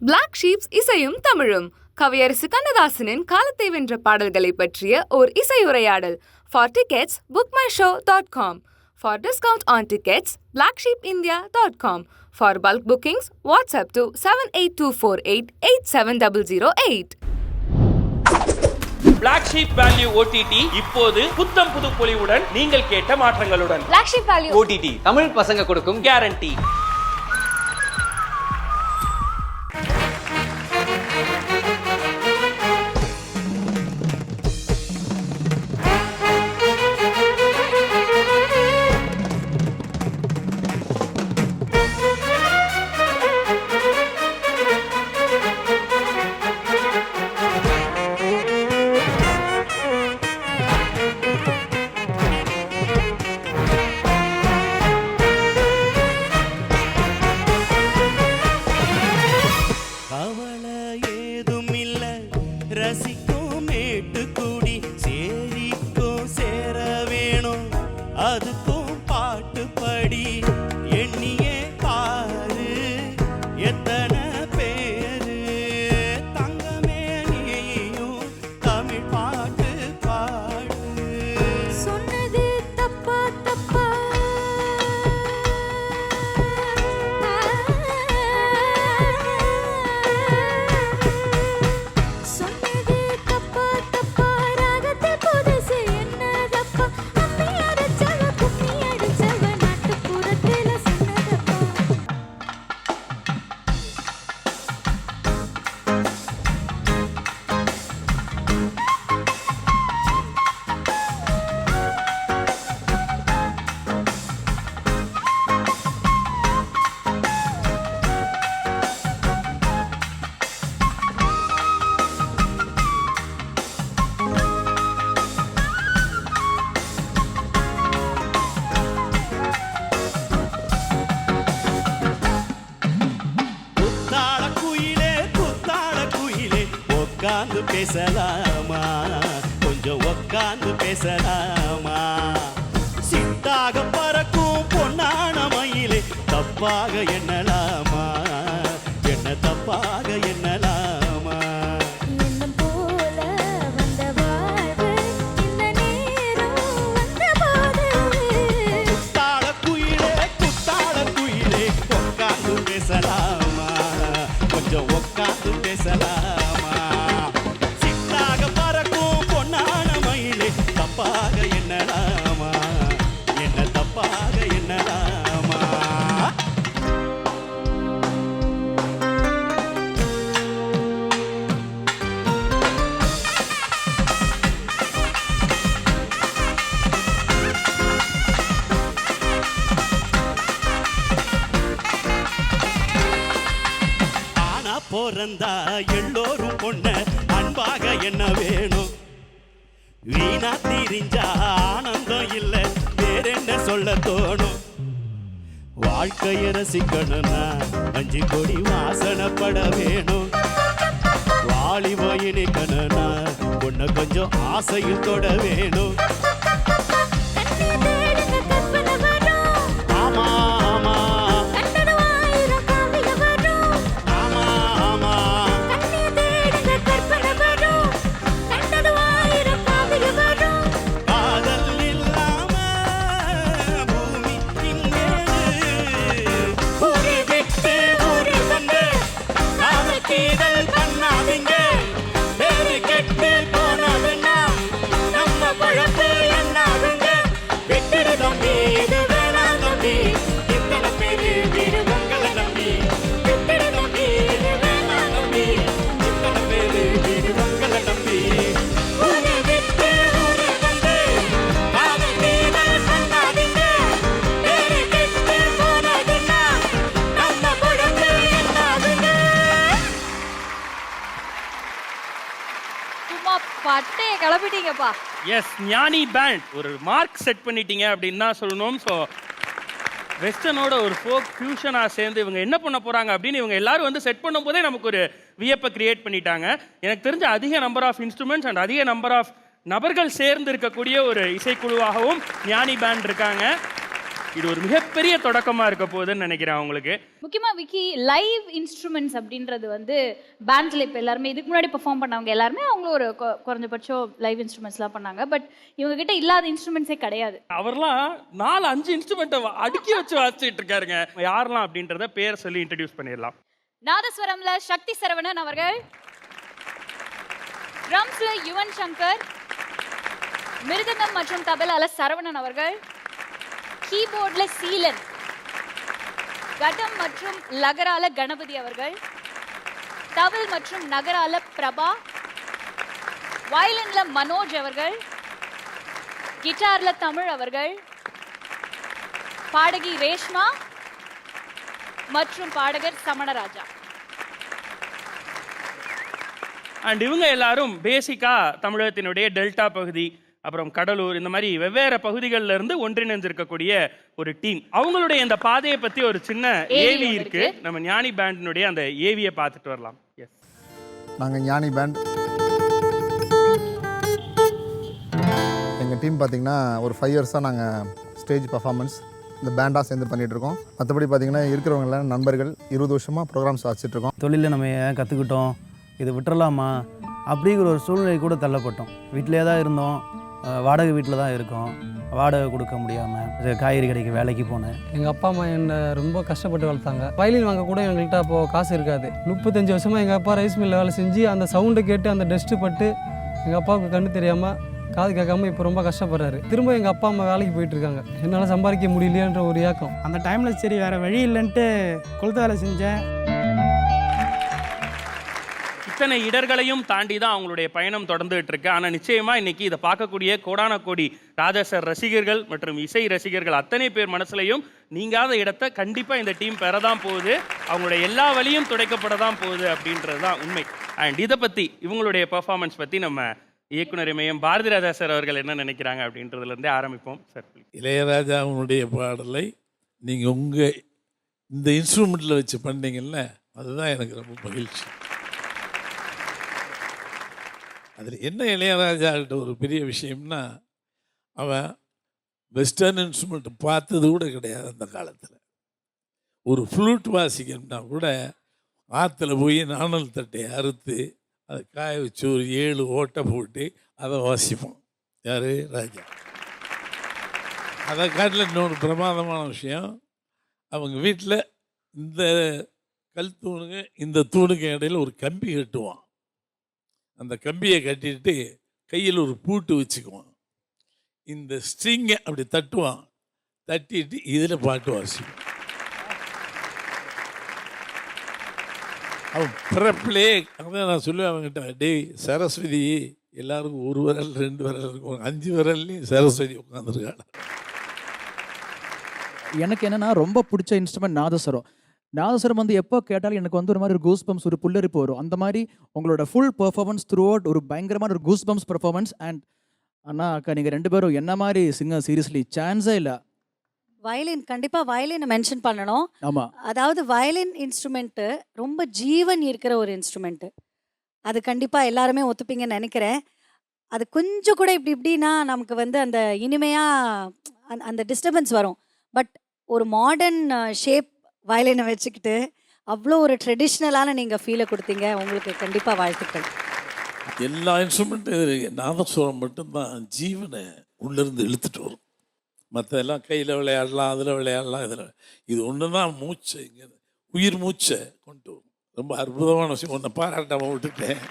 Black Sheep's இசையும் தமிழும் கவியரசு கண்ணதாசனின் காலத்தை வென்ற பாடல்களை பற்றிய ஓர் இசையுரையாடல். For tickets, bookmyshow.com. For discount on tickets, blacksheepindia.com. For bulk bookings, WhatsApp to 78248 Black Sheep Value OTT இப்போது புத்தம் புது பொலிவுடன் நீங்கள் கேட்ட மாற்றங்களுடன். Black Sheep Value OTT Tamil பசங்க கொடுக்கும் கேரண்டி. ரசிக்கும் மேட்டுக்குடி சேரிக்கும் சேர வேணும் அதுக்கும் பாட்டு படி எண்ணியே பாரு எத்தனை பேரு தங்கமே நீயும் தமிழ் பாட்டு பாடு. சொன்னது தப்பா தப்பா உட்காந்து பேசலாமா கொஞ்சம் உட்காந்து பேசலாமா சித்தாக பறக்கும் பொன்னான மயிலே தப்பாக எண்ணலாமா என்ன தப்பாக எண்ணலாமா. எண்ணம் போல வந்த வாழ்வு இந்த நேரம் வந்தபோது குத்தாள குயிலே உட்காந்து பேசலாமா கொஞ்சம் உட்காந்து பேசலாமா தப்பாக எண்ணலாமா என்ன தப்பாக எண்ணலாமா. ஆனா பிறந்தா எல்லோரும் பொண்ண அன்பாக என்ன வேணும் வீணா திரிஞ்சா ஆனந்தம் இல்ல வேறென்ன சொல்ல தோணும். வாழ்க்கைய ரசிக்கணும்னா 5 கோடி வாசனைப்பட வேணும். வாலிப இணைக்கணும்னா பொண்ண கொஞ்சம் ஆசையில் தொட வேணும். ஆமா ஆமா பட்டைய கிளப்பிட்டீங்கப்பா. எஸ், ஞானி பேண்ட் ஒரு மார்க் செட் பண்ணிட்டீங்க அப்படின்னு தான் சொல்லணும். ஸோ வெஸ்டர்னோட ஒரு ஃபோக் ஃபியூஷனாக சேர்ந்து இவங்க என்ன பண்ண போகிறாங்க அப்படின்னு இவங்க எல்லாரும் வந்து செட் பண்ணும்போதே நமக்கு ஒரு வியப்பை கிரியேட் பண்ணிட்டாங்க. எனக்கு தெரிஞ்ச அதிக நம்பர் ஆஃப் இன்ஸ்ட்ருமெண்ட்ஸ் அண்ட் அதிக நம்பர் ஆஃப் நபர்கள் சேர்ந்து இருக்கக்கூடிய ஒரு இசைக்குழுவாகவும் ஞானி பேண்ட் இருக்காங்க. இது ஒரு மிகப்பெரிய தொடக்கமா இருக்க போகுதுன்னு நினைக்கிறேன் அவங்களுக்கு. முக்கியமா விக்கி, லைவ் இன்ஸ்ட்ருமெண்ட்ஸ் அப்படின்றது வந்து பேண்ட்ல இப்போ எல்லாருமே இதுக்கு முன்னாடி பெர்ஃபார்ம் பண்ணவங்க எல்லாருமே அவங்களும் ஒரு குறைஞ்சபட்சம் லைவ் இன்ஸ்ட்ருமெண்ட்ஸ்லாம் பண்ணாங்க. பட் இவங்க கிட்ட இல்லாத இன்ஸ்ட்ருமெண்ட்ஸே கிடையாது. அவர்லாம் 4-5 இன்ஸ்ட்ருமெண்ட்டை அடுக்கி வச்சு வாசிச்சுட்டு இருக்காருங்க. யாரெல்லாம் அப்படின்றத பேர் சொல்லி இன்ட்ரடியூஸ் பண்ணிடலாம். நாதஸ்வரம்ல சக்தி சரவணன் அவர்கள், ட்ரம்ஸ்ல யுவன் சங்கர், மிருதங்கம் மற்றும் தபலால சரவணன் அவர்கள், கீபோர்ட்ல சீலன், கடம் மற்றும் லகரால கணபதி அவர்கள், தவில் மற்றும் நகரால பிரபா, வயலின்ல மனோஜ் அவர்கள், கிட்டார்ல தமிழ் அவர்கள், பாடகி ரேஷ்மா மற்றும் பாடகர் சமணராஜா. அண்ட் இவங்க எல்லாரும் பேசிக்கா தமிழகத்தினுடைய டெல்டா பகுதி, அப்புறம் கடலூர், இந்த மாதிரி வெவ்வேறு பகுதிகளில் இருந்து ஒன்றிணைஞ்சிருக்கக்கூடிய ஒரு டீம். அவங்களுடைய இந்த பாதையை பத்தி ஒரு சின்ன ஏவி இருக்கு. நம்ம ஞானி பேண்டினுடைய அந்த ஏவியை பார்த்துட்டு வரலாம். எஸ், நாங்கள் ஞானி பேண்ட். எங்கள் டீம் பார்த்திங்கன்னா ஒரு 5 இயர்ஸாக நாங்கள் ஸ்டேஜ் பர்ஃபார்மன்ஸ் இந்த பேண்டாக சேர்ந்து பண்ணிகிட்ருக்கோம். மற்றபடி பார்த்திங்கன்னா இருக்கிறவங்களாம் நண்பர்கள் 20 வருஷமாக ப்ரோக்ராம்ஸ் வச்சுட்ருக்கோம். தொழிலில் நம்ம ஏன் கற்றுக்கிட்டோம், இது விட்டுறலாமா அப்படிங்கிற ஒரு சூழ்நிலை கூட தள்ளப்பட்டோம். வீட்டிலே தான் இருந்தோம், வாடகை வீட்டில் தான் இருக்கோம், வாடகை கொடுக்க முடியாமல் காய்கறி கடைக்கு வேலைக்கு போனேன். எங்கள் அப்பா அம்மா என்னை ரொம்ப கஷ்டப்பட்டு வளர்த்தாங்க. வயலின் வாங்க கூட எங்கள்கிட்ட அப்போது காசு இருக்காது. 35 வருஷமாக எங்கள் அப்பா ரைஸ் மில்லில் வேலை செஞ்சு அந்த சவுண்டை கேட்டு அந்த டஸ்ட்டு பட்டு எங்கள் அப்பாவுக்கு கண்ணு தெரியாமல் காது கேட்காம இப்போ ரொம்ப கஷ்டப்படுறாரு. திரும்ப எங்கள் அப்பா அம்மா வேலைக்கு போயிட்டுருக்காங்க. என்னால் சம்பாதிக்க முடியலையன்ற ஒரு ஏக்கம். அந்த டைமில் சரி வேறு வழி இல்லைன்ட்டு கொளுத்து வேலை செஞ்சேன். இத்தனை இடர்களையும் தாண்டி தான் அவங்களுடைய பயணம் தொடர்ந்துகிட்டு இருக்கு. ஆனால் நிச்சயமாக இன்னைக்கு இதை பார்க்கக்கூடிய கோடான கோடி ராஜா சார் ரசிகர்கள் மற்றும் இசை ரசிகர்கள் அத்தனை பேர் மனசுலையும் நீங்காத இடத்தை கண்டிப்பாக இந்த டீம் பெறதான் போகுது. அவங்களுடைய எல்லா வழியும் துடைக்கப்பட தான் போகுது அப்படின்றது தான் உண்மை. அண்ட் இதை பற்றி, இவங்களுடைய பெர்ஃபார்மன்ஸ் பற்றி நம்ம இயக்குனர் இமயம் பாரதி ராஜா சார் அவர்கள் என்ன நினைக்கிறாங்க அப்படின்றதுலேருந்தே ஆரம்பிப்போம் சார். இளையராஜாவுடைய பாடலை நீங்கள் உங்கள் இந்த இன்ஸ்ட்ருமெண்ட்டில் வச்சு பண்ணீங்கல்ல, அதுதான் எனக்கு ரொம்ப மகிழ்ச்சி. அதில் என்ன இளையராஜாக்கிட்ட ஒரு பெரிய விஷயம்னா, அவன் வெஸ்டர்ன் இன்ஸ்ட்ருமெண்ட் பார்த்தது கூட கிடையாது அந்த காலத்தில். ஒரு ஃப்ளூட் வாசிக்கணும்னா கூட ஆற்றுல போய் நாணல் தட்டையை அறுத்து அதை காய வச்சு ஒரு 7 ஓட்டை போட்டு அதை வாசிப்போம். யார்? ராஜா. அதை காட்டில் இன்னொரு பிரமாதமான விஷயம், அவங்க வீட்டில் இந்த கல் தூணுங்க இந்த தூணுக்கு இடையில் ஒரு கம்பி கட்டுவான். அந்த கம்பியை கட்டிட்டு கையில் ஒரு பூட்டு வச்சுக்குவான். இந்த ஸ்ட்ரிங்கை அப்படி தட்டுவான், தட்டிட்டு இதில் பாட்டு வாசிக்குவான். அவன் பிறப்பிலே அதான் நான் சொல்லுவேன் அவங்ககிட்ட, டேய் சரஸ்வதி எல்லாருக்கும் 1 விரல் 2 விரல் இருக்கும், 5 விரல்லையும் சரஸ்வதி உட்காந்துருக்காள். எனக்கு என்னென்னா ரொம்ப பிடிச்ச இன்ஸ்ட்ருமெண்ட் நாதஸ்வரம். நாதஸ்வரம் வந்து எப்போ கேட்டாலும் எனக்கு வந்து ஒரு மாதிரி ஒரு கூஸ் பம்ப்ஸ், ஒரு புல்லரிப்பு வரும். அந்த மாதிரி உங்களோட ஃபுல் பெர்ஃபார்மன்ஸ் த்ரூ அவுட் ஒரு பயங்கரமான ஒரு கூஸ் பம்ப்ஸ் பெர்ஃபார்மன்ஸ். அண்ட் அண்ணா அக்கா நீங்கள் 2 பேரும் என்ன மாதிரி சிங்கர் சீரியஸ்லி சான்ஸே இல்லை. வயலின், கண்டிப்பாக வயலினை மென்ஷன் பண்ணணும். ஆமாம், அதாவது வயலின் இன்ஸ்ட்ருமெண்ட்டு ரொம்ப ஜீவன் இருக்கிற ஒரு இன்ஸ்ட்ருமெண்ட்டு. அது கண்டிப்பாக எல்லாருமே ஒத்துப்பீங்கன்னு நினைக்கிறேன். அது கொஞ்சம் கூட இப்படின்னா நமக்கு வந்து அந்த இனிமையாக அந்த டிஸ்டர்பன்ஸ் வரும். பட் ஒரு மாடர்ன் ஷேப் வயலினை வச்சுக்கிட்டு அவ்வளோ ஒரு ட்ரெடிஷ்னலான நீங்கள் ஃபீலை கொடுத்தீங்க. உங்களுக்கு கண்டிப்பாக வாழ்த்துக்கள். எல்லா இன்ஸ்ட்ருமெண்ட்டும் நாதஸ்வரம் மட்டும்தான் ஜீவனை உள்ளிருந்து இழுத்துட்டு வரும். மற்றெல்லாம் கையில் விளையாடலாம், அதில் விளையாடலாம், இதில் இது ஒன்று தான் மூச்சை, இங்கே உயிர் மூச்சை கொண்டு வரும். ரொம்ப அற்புதமான விஷயம். ஒன்றை பாராட்டாமல் விட்டுட்டேன்.